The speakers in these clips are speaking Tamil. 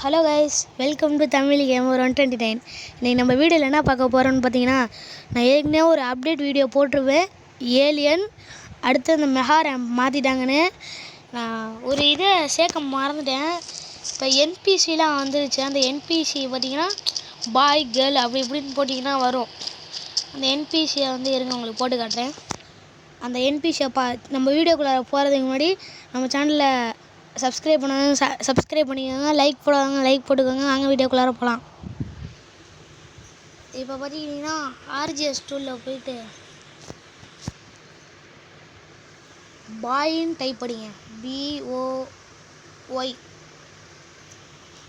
Hello guys, welcome to Tamil gamer 129. இன்றைக்கி நம்ம வீடியோவில் என்ன பார்க்க போகிறோன்னு பார்த்தீங்கன்னா, நான் ஏற்கனவே ஒரு அப்டேட் வீடியோ போட்டிருவேன். ஏலியன் அடுத்து அந்த மெகா ரேம்ப் மாற்றிட்டாங்கன்னு. நான் ஒரு இதை சேர்க்க மறந்துட்டேன். இப்போ என்பிசிலாம் வந்துருச்சு. அந்த என்பிசி பார்த்திங்கன்னா பாய் கேர்ள் அப்படி இப்படின்னு போட்டிங்கன்னா வரும். அந்த என்பிசியை இருங்க உங்களுக்கு போட்டு காட்டுறேன். அந்த என்பிசியை நம்ம வீடியோக்குள்ளே போகிறதுக்கு முன்னாடி நம்ம சேனலில் சப்ஸ்கிரைப் பண்ணுவாங்க, சப்ஸ்கிரைப் பண்ணிக்கோங்க. லைக் போடுவாங்க, லைக் போட்டுக்கோங்க. வாங்க வீடியோக்குள்ளார போகலாம். இப்போ பார்த்தீங்கன்னா ஆர்ஜிஎஸ் டூலில் போயிட்டு பாயின்னு டைப் படிங்க. BOY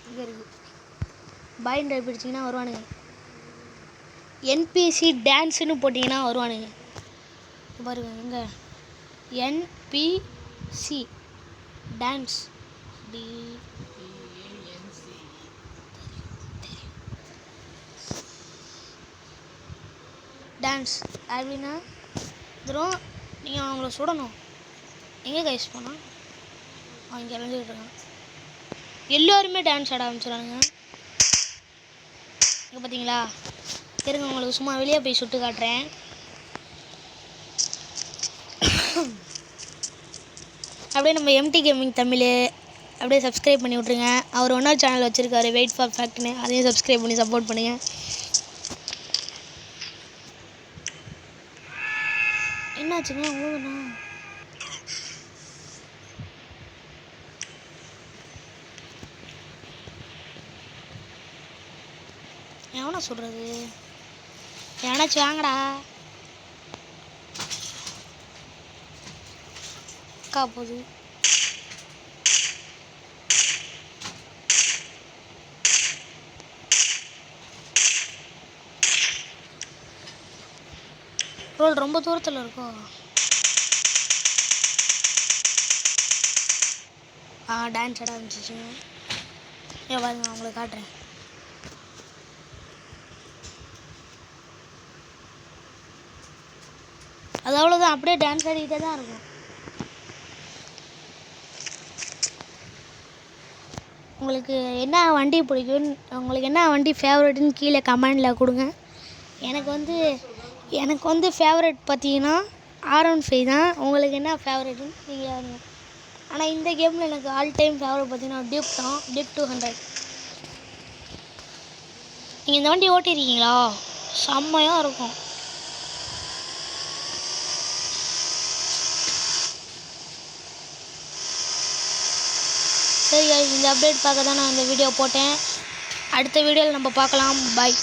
இங்கே இருக்குது. பாயின்னு டைப் படிச்சிங்கன்னா வருவானுங்க. என்பிசி டான்ஸுன்னு போட்டிங்கன்னா வருவானுங்க. பாருங்க எங்கே என்பிசி டான்ஸ் டான்ஸ் அப்படின்னா தரும். நீங்கள் அவங்கள சுடணும். எங்கே கைஸ் போனால் அவங்க இறந்துக்கிட்டு இருக்காங்க. எல்லோருமே டான்ஸ் ஆட ஆரம்பிச்சிடறானுங்க. இங்கே பார்த்தீங்களா? இருங்க உங்களுக்கு சும்மா வெளியே போய் சுட்டு காட்டுறேன். அப்படியே நம்ம எம்டி கேமிங் தமிழ் அப்படியே சப்ஸ்கிரைப் பண்ணி விட்ருங்க. அவர் ஒன்றா சேனல் வச்சுருக்காரு, வெயிட் ஃபார் ஃபேக்ட்னு. அதையும் சப்ஸ்கிரைப் பண்ணி சப்போர்ட் பண்ணுங்கள். என்னாச்சுங்க உங்களுக்குண்ணா? எவனா சொல்கிறது? எவனாச்சும் வாங்கடா. அக்கா போகுது. ரோல் ரொம்ப தூரத்தில் இருக்கும். டான்ஸ் ஆட ஆரம்பிச்சிச்சுங்க. பாருங்க நான் உங்களுக்கு காட்டுறேன். அது அவ்வளோதான், அப்படியே டான்ஸ் ஆடிக்கிட்டே தான் இருக்கும். உங்களுக்கு என்ன வண்டி பிடிக்கும், உங்களுக்கு என்ன வண்டி ஃபேவரட்னு கீழே கமெண்டில் கொடுங்க. எனக்கு வந்து ஃபேவரட் பார்த்தீங்கன்னா R15 தான். உங்களுக்கு என்ன ஃபேவரட்னு நீங்கள். ஆனால் இந்த கேமில் எனக்கு ஆல் டைம் ஃபேவரட் பார்த்தீங்கன்னா டியூக் தான். டியூக் 200. நீங்கள் இந்த வண்டி ஓட்டியிருக்கீங்களா? செம்மையாக இருக்கும். சரி, இந்த அப்டேட் பார்க்க தான் நான் இந்த வீடியோ போட்டேன். அடுத்த வீடியோவில் நம்ம பார்க்கலாம். பாய்.